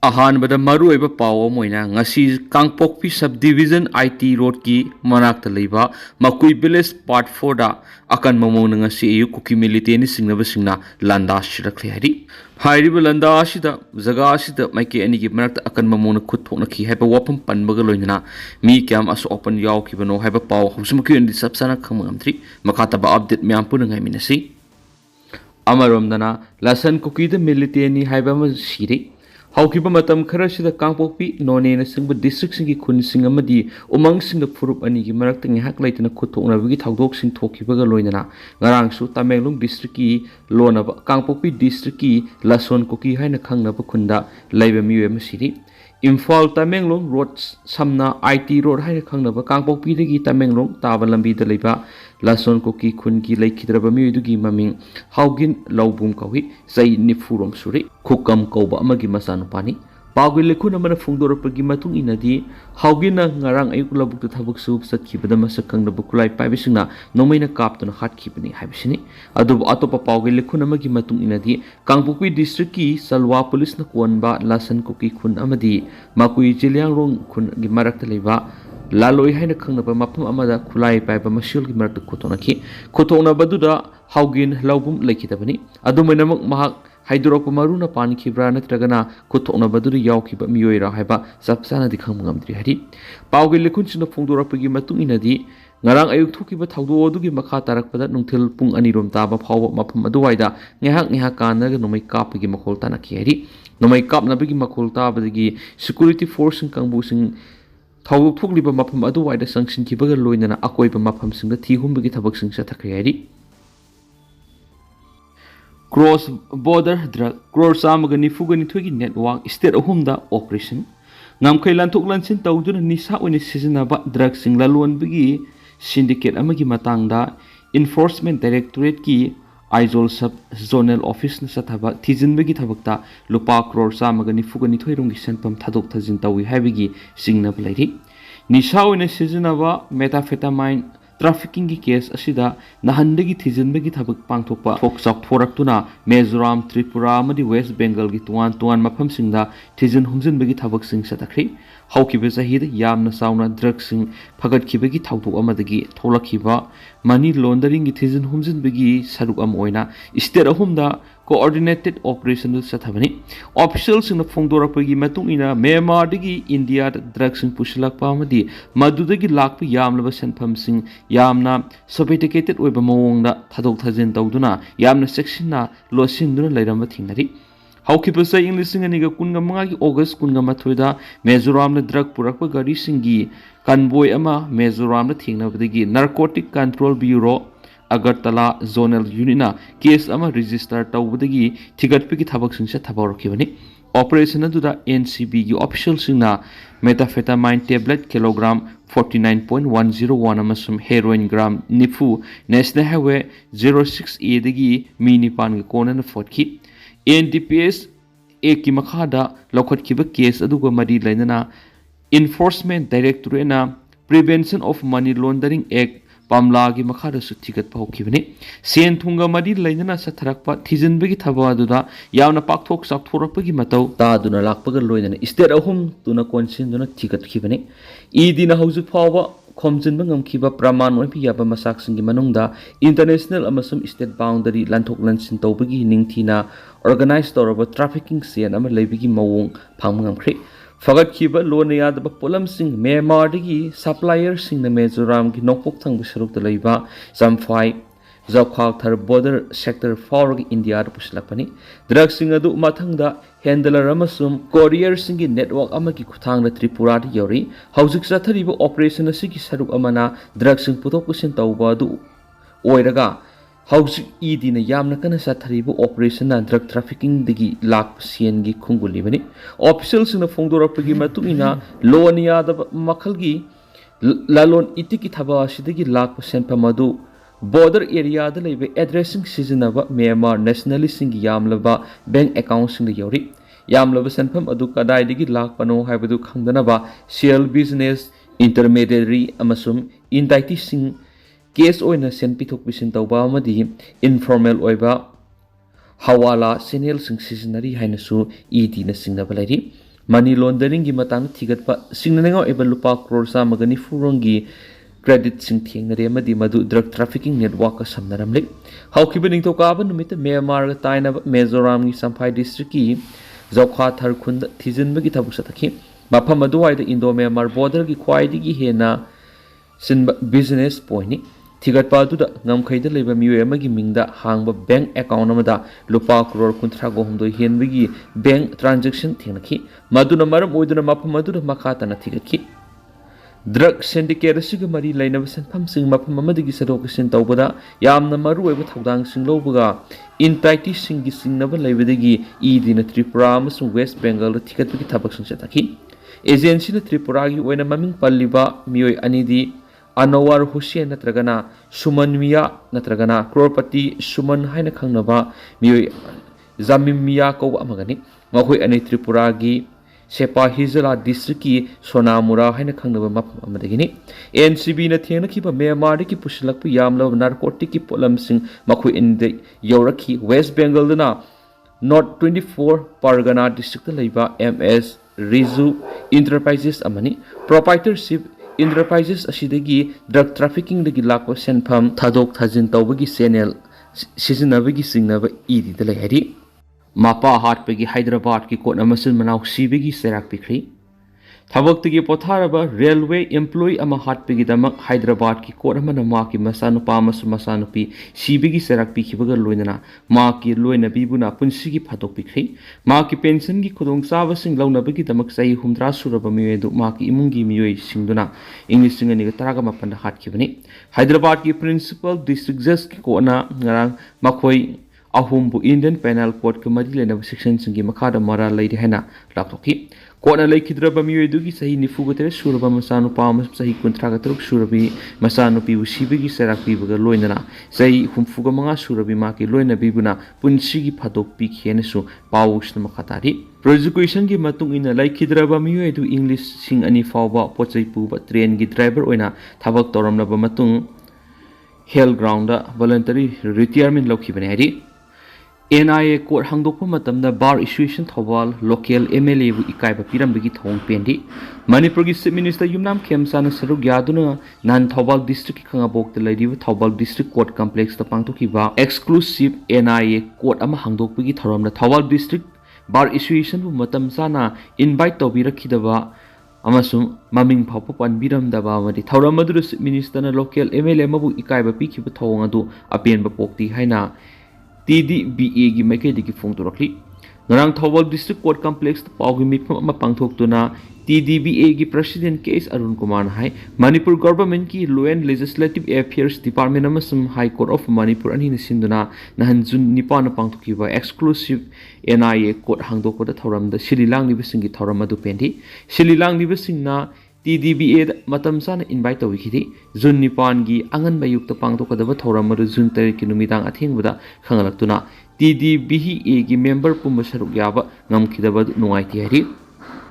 अहानबद मरुब पाव मोइना ngasi Kangpokpi sub division IT road की मनाक लेबा मकुई विलेज पार्ट 4 दा अकन ममोन ngasi यु कुकी मिलिटेंट सिंगनब सिंगना लंदा शिरखले हरि हाइरिब लंदा असिदा जगा असिदा माइके अनि की मनाक अकन ममोन खुद थोनखी हैब वपम पनबग लोइना मी क्याम अस ओपन याव किबनो हैब पाव हमसम की अनि सबसना खमगमथ्री मखातब अपडेट म्याम पुनंगाइ मिनसी अमरोमदना लसन कुकी द मिलिटेंट हैब म सिरे हौकिबा मतम खरसिदा कांगपोकपी नोनेना सिंगबा डिस्ट्रिक्ट सिंगी खुन सिंग अमदी उमंग सिंग फुरुप अनि की मरक तंग हक लाइतना खुथोकनाबगी थागदोक सिंग थोकिबगा लोइना ngarangsu Tamenglong district ki lonaba Kangpokpi district ki lason kuki haina खंगनबा खुंदा Laiba मिवे मसिरि Imphal Tamenglong road samna IT road haina खंगनबा Kangpokpi दगी Tamenglong ताबा लंबी द लेबा lason kuki खुन की लाइखिद्रबा मिवे दुगी ममिंग हाउगिन लौबुम कहि सै निफुरोम सुरि खुकम कौबा अमगी मसानुपानी पागुल लेखुन अमना फुंगदोरपगी मतुंग इनदी हाउगिना ngarang ayuk labuk thabuk sub satkibada masakang na bukulai paibisingna nomaina kaptuna hatkibani haibisini adu atopa paugil lekhun amagi matung inadi kangpokpi district ki salwa police na konba lasan kuki khun amadi makui jilyang rong khun gi marakta leba laloi haina khangnaba mapum amada khulai paiba masyul gi marakta khotona ki khotona baduda haugin laubum lekhitabani adu mainamuk mahak हाइड्रोप मरुना पानखिब्रा नत्रगना खुथोना बदुरि यावखिबा मियोइरा हाइबा सबसाना दिखंग ngamdri hari पावगे लेखुनसिना फोंदोरपगी मतुंग इनदी ngarang ayuk thukiba thawdo odugi makha tarakpada nungthil pung anirom taba phawba mafam aduwaida ngehak kanaga nomai kapgi makhol tanaki hari nomai kapnabigi makhol tabadagi security force kangbu sing thawdo thugliba mafam aduwaida sangsin kibaga loinana akoiba mafam singda thihumbigi thabak sing sathakri hari Cross border drug crore samagani fugani thogi network state ahumda operation ngamkhai lanthok lansin tawduna nisa oni sizinaba drug singla lonbigi syndicate amagi matangda enforcement directorate ki aizol sub zonal office na sathaba thijinbagi thabakta lupa crore samagani fugani thoirungi senpam thadok thajin tawi habigi singna blairi nisa oni sizinaba methamphetamine trafficking ki case asida nahandagi thijinbagi thabak pangthokpa thoksak thoraktuna Mizoram Tripura amadi West Bengal gi tuan mafam singda thijin humjinbagi thabak sing satakhri haukibe sahid yamna sauna drug sing phagat khibagi thawdok amadagi tholakhiba money laundering gi thijin humjinbagi saruk am oina state ahumda coordinated operational sathabani officials sing phongdorapagi matung ina Myanmar dagi India drug sing pusilakpa amadi madudagi lakpa yamlaba senpham sing yamna sophisticated oiba mawongda thadok thajin tawduna yamna sectionna losinduna lairamba thingnari haukipa English singaniga kunga mangagi August kunga mathoida Mizoram na drug purakpa gari singi convoy ama Mizoram na thingnabadagi Narcotic Control Bureau Agartala Zonal Unit na case ama register tawbadagi thigatpigi thabak singsa thabarakibani operation aduda NCB gi official singna methamphetamine tablet kilogram 49.101 amasum heroin gram nifu National Highway 06A dagi minipan gi kona na fotki NDPS a ki makhada lokhatkiba case aduga mari lainana enforcement directorate na prevention of money laundering act pamla gi makhada su thigat pawkibani sen thunga mari lainana satharakpa thijinbagi thaba aduda yawna pakthok sakthorapagi matau ta duna lakpaga loinana state ahum tuna konsin duna thigat khibani idina hauju phawa khomjinba ngamkhiba praman oi piyaba masak singi manungda international amasum state boundary lanthok lansin tawbagi ningthina organize toraba trafficking sen ama leibigi mawong phangmngamkhri fagat khiba lon yadaba polam sing Myanmar dagi supplier sing na Mizoram gi nokpok thangbu saruk da leiba Zamphai Zawkhak thar border sector 4 gi India da puslapani drug sing adu mathangda handler amasum courier sing gi network amagi khuthang na Tripura da yori haujik sathariba operation asigi saruk amana drug sing putok pusin tawba adu oiraga haujik idina yamna kana sathariba operation na drug trafficking digi lak sien gi khunguli bani officials na phongdorapagi matungina lonia da makhalgi lalon itiki thaba sidigi lak senpamadu border area da lebe addressing seasonaba Myanmar nationalist sing yamlaba bank account sing yori yamlaba senpam adu kadai digi lak pano haibadu khangdanaba shell business intermediary amasum entity sing case oina sen pithok pisin tawba amadi informal oiba hawala channel sing seasonary hainasu ed na singna balari mani laundering gi matang thigatpa singnanenga eba lupa crore samaga nifuronggi credit sing thingnare amadi madu drug trafficking network ka samnaramle haukiba ningtokaba numita Myanmar ga taina Mizoram gi Samphai district ki Jokha Tharkhund thijinbagi thabuk satakhi mafam aduwaida Indo Myanmar border gi khwaidigi hena sinba business point ni thigatpa aduda ngamkhaida leba miyoy amagi mingda hangba bank account amada lupa crore kunthra go humdoi henbagi bank transaction thingnakhi maduna maram oiduna mafam aduda makhatana thigatki drug syndicate asiga mari lainaba sanpham sing mafam amadagi sadokasin tawbada yamna maru oiba thodang sing lobuga intaiti sing gi singnaba leibadagi idina Tripura amasung West Bengal da thigatbagi thabak sing satakhi agency na Tripura gi oina maming palliba miyoy anidi Anwar Hussein natragana Suman Miya natragana Crorepati Suman haina khangnaba miyoy Zamim Miya ko amagani makhoi ani Tripura gi Sepa Hizala district ki Sonamura haina khangnaba mafam amadagini NCB na thengnakiba Myanmar ki pusilakpu yamlaba narcotic ki polam sing makhoi inde yaurakhi West Bengal dana North 24 Pargana district da leiba MS Rizu Enterprises amani proprietorship Enterprises asidagi drug trafficking dagi lakwa senpham thadok thajin tawbagi channel sizinabagi singnaba idi da leihari mapa hatpagi Hyderabad ki court amasun manau sibagi serak pikri thabaktagi potharaba railway employee ama hatpagi damak Hyderabad ki court amana ma ki masanupa amasu masanupi sibagi serak pikhibaga loinana ma ki loina bibuna punsigi phatok pikri ma ki pension gi khudong chaba sing launabagi damak sai humdra suraba miyedu ma ki imungi miyoy singduna English singani ga taraga mapanda hatkibani Hyderabad ki principal district judge ki kona ngarang makhoi ahumbu Indian Penal Code ke mari lena section singi makhada mara leide hena laptokhi kona leikhidraba miyoydugi sahi nifugotere suraba masanu pamas sahi kuntraga truk surabi masanu pi usibigi serakpi baga loinana sahi humfuga manga surabi maki loina bibuna punsigi phadok pi khenesu pawusna makhatari prosecution gi matung ina leikhidraba miyoydu English sing ani fawba pochai puba train gi driver oina thabak toramnaba matung hell ground da voluntary retirement lokhibane hari NIA court hangdokpa matamda bar issuation thawal local MLA bu ikaiba pirambagi thong pendi Manipur gi chief minister Yumnam Khemsana saruk yaduna nan Thawal district khangabok te laidiba Thawal district court complex ta pangthokiba exclusive NIA court ama hangdokpagi thoramna Thawal district bar issuation bu matam sana invite tawbirakhidaba amasung maming phawpa panbiramdaba amadi thoram madura chief minister na local MLA mabu ikaiba pikhiba thong adu apenba pokti haina TDBA gi maikedi gi phong turakli ngarang Thawal district court complex pawgi mitpam ama pangthoktuna TDBA gi president case Arun Kumar hai Manipur government ki law and legislative affairs department amasum high court of Manipur ani sinduna nahan jun nipa na pangthokiba exclusive NIA court hangdokda thoramda sililang ni bisingi thoram adu pendi sililang ni bisingna TDBA matam sana invite tawikidi Jun Nipan gi angan mayukta pangtokadaba thoramadu Jun 3 ki numidang athengbuda khangalaktuna TDBA gi member pumba saruk yaba ngamkhidaba nungaiti hari